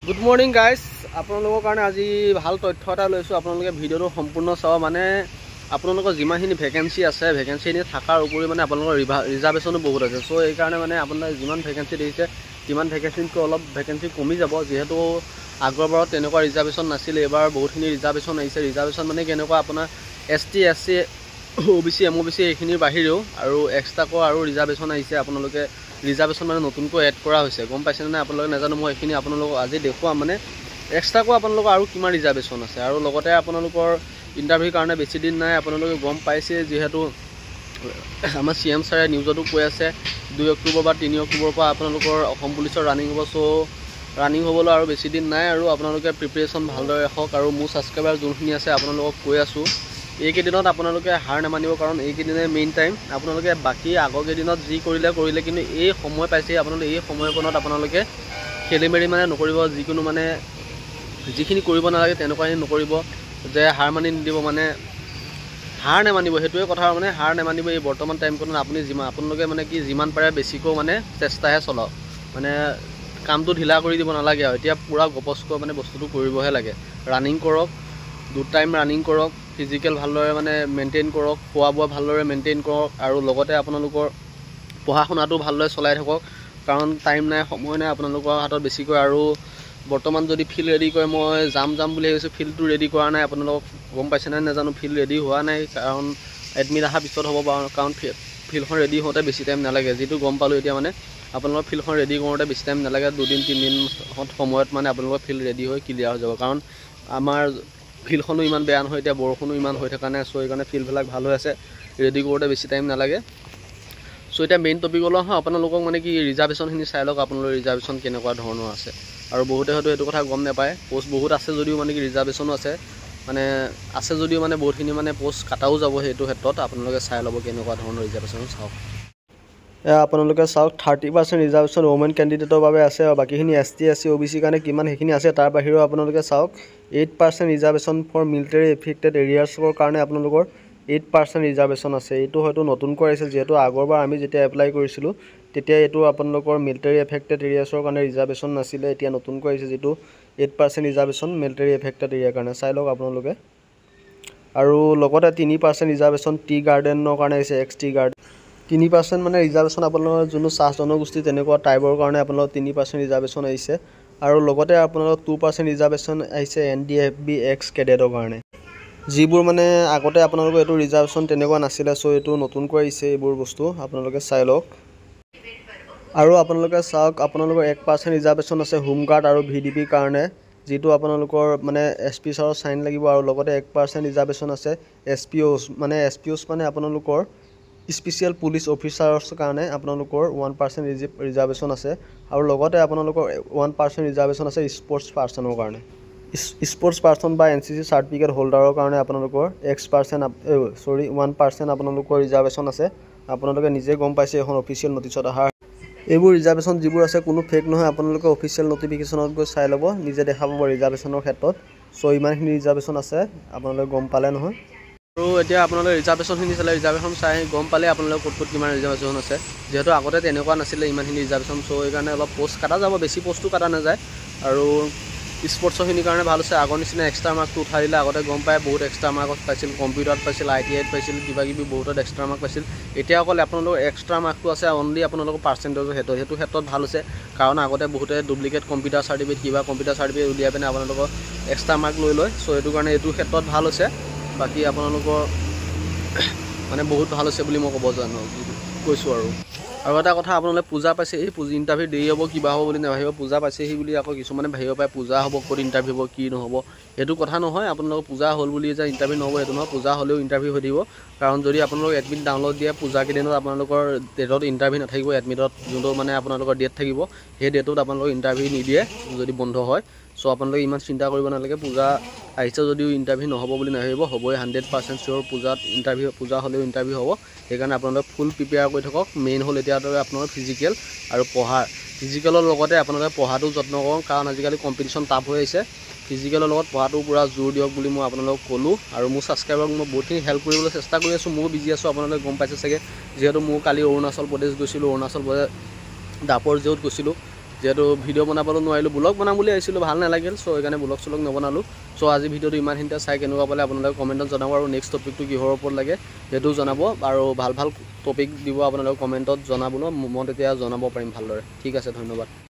Good morning guys, আপোনালোকৰ কাৰণে আজি ভাল তথ্য এটা লৈছোঁ। আপোনালোকে ভিডিঅ'টো সম্পূৰ্ণ চাব। মানে আপোনালোকৰ যিমানখিনি ভেকেঞ্চি আছে, ভেকেঞ্চিখিনি থকাৰ উপৰি মানে আপোনালোকৰ ৰিজাৰ্ভেশ্যনো বহুত আছে। চ' এইকাৰণে মানে আপোনালোকে যিমান ভেকেঞ্চি দেখিছে সিমান ভেকেঞ্চিতকৈ অলপ ভেকেঞ্চি কমি যাব। যিহেতু আগৰবাৰত তেনেকুৱা ৰিজাৰ্ভেশ্যন নাছিলে, এইবাৰ বহুতখিনি ৰিজাৰ্ভেশ্যন আহিছে। ৰিজাৰ্ভেশ্যন মানে কেনেকুৱা, আপোনাৰ ST SC OBC MOBC এইখিনিৰ বাহিৰেও আৰু এক্সট্ৰাকৈ আৰু ৰিজাৰ্ভেশ্যন আহিছে। আপোনালোকে ৰিজাৰ্ভেশ্যন মানে নতুনকৈ এড কৰা হৈছে, গম পাইছেনে নাই আপোনালোকে নাজানো। মই এইখিনি আপোনালোকক আজি দেখুৱাম, মানে এক্সট্ৰাকৈ আপোনালোকৰ আৰু কিমান ৰিজাৰ্ভেশ্যন আছে। আৰু লগতে আপোনালোকৰ ইণ্টাৰভিউৰ কাৰণে বেছি দিন নাই। আপোনালোকে গম পাইছে, যিহেতু আমাৰ CM ছাৰে নিউজতো কৈ আছে 2 অক্টোবৰ বা 3 অক্টোবৰৰ পৰা আপোনালোকৰ অসম পুলিচৰ ৰানিং হ'ব। চ' ৰানিং হ'বলৈ আৰু বেছি দিন নাই, আৰু আপোনালোকে প্ৰিপেৰেশ্যন ভালদৰে ৰাখক। আৰু মোৰ ছাবস্ক্ৰাইবাৰ যোনখিনি আছে আপোনালোকক কৈ আছোঁ, এইকেইদিনত আপোনালোকে হাৰ নামানিব, কাৰণ এইকেইদিনে মেইন টাইম। আপোনালোকে বাকী আগৰ কেইদিনত যি কৰিলে, কিন্তু এই সময় পাইছে আপোনালোকে, এই সময়কণত আপোনালোকে খেলি মেলি মানে নকৰিব। যিকোনো মানে যিখিনি কৰিব নালাগে তেনেকুৱাখিনি নকৰিব, যে হাৰ মানি নিদিব, মানে হাৰ নেমানিব। সেইটোৱে কথা, মানে হাৰ নেমানিব। এই বৰ্তমান টাইমকণত আপোনালোকে মানে কি যিমান পাৰে বেছিকৈ মানে চেষ্টাহে চলাওক, মানে কামটো ঢিলা কৰি দিব নালাগে। আৰু এতিয়া পূৰা গপচকৈ মানে বস্তুটো কৰিবহে লাগে। ৰানিং কৰক, 2 টাইম ৰানিং কৰক, ফিজিকেল ভালদৰে মানে মেইনটেইন কৰক, খোৱা বোৱা ভালদৰে মেইনটেইন কৰক, আৰু লগতে আপোনালোকৰ পঢ়া শুনাটো ভালদৰে চলাই থাকক। কাৰণ টাইম নাই, সময় নাই আপোনালোকৰ হাতত বেছিকৈ। আৰু বৰ্তমান যদি ফিল্ড ৰেডি কৰে, মই যাম বুলি ভাবিছোঁ, ফিল্ডটো ৰেডি কৰা নাই। আপোনালোকক গম পাইছে নাই নাজানো, ফিল্ড ৰেডি হোৱা নাই, কাৰণ এডমিট অহাৰ পিছত হ'ব বাৰু। কাৰণ ফিল্ডখন ৰেডি হওঁতে বেছি টাইম নালাগে, যিটো গম পালোঁ এতিয়া। মানে আপোনালোকৰ ফিল্ডখন ৰেডি কৰোঁতে বেছি টাইম নালাগে, 2-3 দিন সময়ত মানে আপোনালোকৰ ফিল্ড ৰেডি হৈ ক্লিয়াৰ হৈ যাব। কাৰণ আমাৰ ফিল্ডখনো ইমান বেয়া নহয়, এতিয়া বৰষুণো ইমান হৈ থকা নাই। চ' সেইকাৰণে ফিল্ডবিলাক ভাল হৈ আছে, ৰেডি কৰোঁতে বেছি টাইম নালাগে। চ' এতিয়া মেইন টপিকলৈ আহোঁ। আপোনালোকক মানে কি ৰিজাৰ্ভেশ্যনখিনি চাই লওক, আপোনালোকৰ ৰিজাৰ্ভেশ্যন কেনেকুৱা ধৰণৰ আছে। আৰু বহুতে হয়তো সেইটো কথা গম নাপায়, পষ্ট বহুত আছে যদিও মানে কি ৰিজাৰ্ভেশ্যনো আছে, মানে আছে যদিও মানে বহুতখিনি মানে পষ্ট কাটাও যাব। সেইটো ক্ষেত্ৰত আপোনালোকে চাই ল'ব কেনেকুৱা ধৰণৰ ৰিজাৰ্ভেশ্যন চাওক। আপোনালোকে চাওক, 30% ৰিজাৰ্ভেশ্যন ওমেন কেণ্ডিডেটৰ বাবে আছে, আৰু বাকীখিনি ST SC OBC কাৰণে কিমান সেইখিনি আছে। তাৰ বাহিৰেও আপোনালোকে চাওক, 8% ৰিজাৰ্ভেশ্যন ফৰ মিলিটাৰী এফেক্টেড এৰিয়াছৰ কাৰণে আপোনালোকৰ 8% ৰিজাৰ্ভেশ্যন আছে। এইটো হয়তো নতুনকৈ আহিছে, যিহেতু আগৰবাৰ আমি যেতিয়া এপ্লাই কৰিছিলোঁ তেতিয়া এইটো আপোনালোকৰ মিলিটাৰী এফেক্টেড এৰিয়াছৰ কাৰণে ৰিজাৰ্ভেশ্যন নাছিলে। এতিয়া নতুনকৈ আহিছে, যিটো 8% ৰিজাৰ্ভেশ্যন মিলিটাৰী এফেক্টেড এৰিয়াৰ কাৰণে। চাই লওক আপোনালোকে। আৰু লগতে 3% ৰিজাৰ্ভেশ্যন টি গাৰ্ডেনৰ কাৰণে আহিছে, XT গাৰ্ডেন। 3% মানে ৰিজাৰ্ভেশ্যন আপোনালোকৰ যোনটো চাহ জনগোষ্ঠী তেনেকুৱা টাইপৰ কাৰণে আপোনালোকৰ 3% ৰিজাৰ্ভেশ্যন আহিছে। আৰু লগতে আপোনালোকৰ 2% ৰিজাৰ্ভেশ্যন আহিছে NDFB এক্স কেডেটৰ কাৰণে, যিবোৰ মানে আগতে আপোনালোকৰ এইটো ৰিজাৰ্ভেশ্যন তেনেকুৱা নাছিলে। চ' এইটো নতুনকৈ আহিছে, এইবোৰ বস্তু আপোনালোকে চাই লওক। আৰু আপোনালোকে চাওক, আপোনালোকৰ 1% ৰিজাৰ্ভেশ্যন আছে হোমগাৰ্ড আৰু VDP কাৰণে, যিটো আপোনালোকৰ মানে SP ছাৰৰ চাইন লাগিব। আৰু লগতে 1% ৰিজাৰ্ভেশ্যন আছে SPOs মানে আপোনালোকৰ স্পেচিয়েল পুলিচ অফিচাৰ্ছ কাৰণে আপোনালোকৰ 1% ৰিজাৰ্ভেশ্যন আছে। আৰু লগতে আপোনালোকৰ 1% ৰিজাৰ্ভেশ্যন আছে স্পৰ্টছ পাৰ্চনৰ কাৰণে। স্পৰ্টছ পাৰ্চন বা NCC চাৰ্টিফিকেট হোল্ডাৰৰ কাৰণে আপোনালোকৰ 1% আপোনালোকৰ ৰিজাৰ্ভেশ্যন আছে। আপোনালোকে নিজে গম পাইছে, এখন অফিচিয়েল নটিছত অহা। এইবোৰ ৰিজাৰ্ভেশ্যন যিবোৰ আছে কোনো ফেক নহয়, আপোনালোকে অফিচিয়েল নটিফিকেশ্যনত গৈ চাই ল'ব, নিজে দেখা পাব ৰিজাৰ্ভেশ্যনৰ ক্ষেত্ৰত। চ' ইমানখিনি ৰিজাৰ্ভেশ্যন আছে, আপোনালোকে গম পালে নহয়। আৰু এতিয়া আপোনালোকে ৰিজাৰ্ভেশ্যনখিনি চালে, ৰিজাৰ্ভেশ্যন চাই গম পালে আপোনালোকে ক'ত কিমান ৰিজাৰ্ভেশ্যন আছে। যিহেতু আগতে তেনেকুৱা নাছিলে ইমানখিনি ৰিজাৰ্ভেশ্যন, চ' সেইকাৰণে অলপ পষ্ট কাটা যাব, বেছি পষ্টো কাটা নাযায়। আৰু স্পৰ্টছৰখিনিৰ কাৰণে ভাল হৈছে, আগৰ নিচিনা এক্সট্ৰা মাৰ্কটো উঠাই দিলে। আগতে গম পায় বহুত এক্সট্ৰা মাৰ্কত পাইছিল, কম্পিউটাৰত পাইছিল, ITIত পাইছিল, কিবাকিবি বহুতত এক্সট্ৰা মাৰ্ক পাইছিল। এতিয়া অকল আপোনালোকৰ এক্সট্ৰা মাৰ্কটো আছে অনলি আপোনালোকৰ পাৰ্চেণ্টেজৰ সেইটো ক্ষেত্ৰত ভাল হৈছে। কাৰণ আগতে বহুতে ডুপ্লিকেট কম্পিউটাৰ চাৰ্টিফিকেট উলিয়াই পিনে আপোনালোকৰ এক্সট্ৰা মাৰ্ক লৈ লয়। চ' সেইটো কাৰণে এইটো ক্ষেত্ৰত ভাল হৈছে। বাকী আপোনালোকৰ মানে বহুত ভাল হৈছে বুলি মই ক'ব কৈছোঁ। আৰু এটা কথা, আপোনালোকে পূজা পাইছে, এই ইণ্টাৰভিউ দেৰি হ'ব কিবা হ'ব বুলি নাভাবিব। পূজা পাইছেহি বুলি আকৌ কিছুমানে ভাবিব পাৰে পূজা হ'ব ক'ত ইণ্টাৰভিউ হ'ব কি নহ'ব। সেইটো কথা নহয়, আপোনালোকৰ পূজা হ'ল বুলি যে ইণ্টাৰভিউ নহ'ব সেইটো নহয়। পূজা হ'লেও ইণ্টাৰভিউ হৈ দিব। কাৰণ যদি আপোনালোক এডমিট ডাউনলোড দিয়ে, পূজা কেইদিনত আপোনালোকৰ ডেটত ইণ্টাৰভিউ নাথাকিব। এডমিটত যোনটো মানে আপোনালোকৰ ডেট থাকিব, সেই ডেটত আপোনালোকৰ ইণ্টাৰভিউ নিদিয়ে যদি বন্ধ হয়। চ' আপোনালোকে ইমান চিন্তা কৰিব নালাগে। পূজা আহিছে যদিও ইণ্টাৰভিউ নহ'ব বুলি নাভাবিব, হ'বই 100% চিয়'ৰ। পূজা হ'লেও ইণ্টাৰভিউ হ'ব। সেইকাৰণে আপোনালোকে ফুল প্ৰিপেয়াৰ কৰি থাকক। মেইন হ'ল এতিয়া আপোনালোকৰ ফিজিকেল আৰু পঢ়াৰ। ফিজিকেলৰ লগতে আপোনালোকে পঢ়াটো যত্ন কৰক, কাৰণ আজিকালি কম্পিটিশ্যন টাফ হৈ আহিছে। ফিজিকেলৰ লগত পঢ়াটো পূৰা জোৰ দিয়ক বুলি মই আপোনালোকক ক'লোঁ। আৰু মোৰ ছাবস্ক্ৰাইবাৰক মই বহুতখিনি হেল্প কৰিবলৈ চেষ্টা কৰি আছোঁ। ময়ো বিজি আছোঁ, আপোনালোকে গম পাইছে চাগে। যিহেতু মোৰ কালি অৰুণাচল প্ৰদেশ গৈছিলোঁ, অৰুণাচল প্ৰদেশ দাপৰ জিঅ'ত গৈছিলোঁ। যিহেতু ভিডিঅ' বনাবলৈ নোৱাৰিলোঁ, ব্লগ বনাম বুলি আহিছিলোঁ, ভাল নালাগিল। চ' সেইকাৰণে ব্লগ চলগ নবনালোঁ। চ' আজি ভিডিঅ'টো ইমানখিনিতে চাই কেনেকুৱা পালে আপোনালোকে কমেণ্টত জনাব, আৰু নেক্সট টপিকটো কিহৰ ওপৰত লাগে সেইটোও জনাব, আৰু ভাল ভাল টপিক দিব আপোনালোকে কমেণ্টত জনাবলৈ, মই তেতিয়া জনাব পাৰিম ভালদৰে। ঠিক আছে, ধন্যবাদ।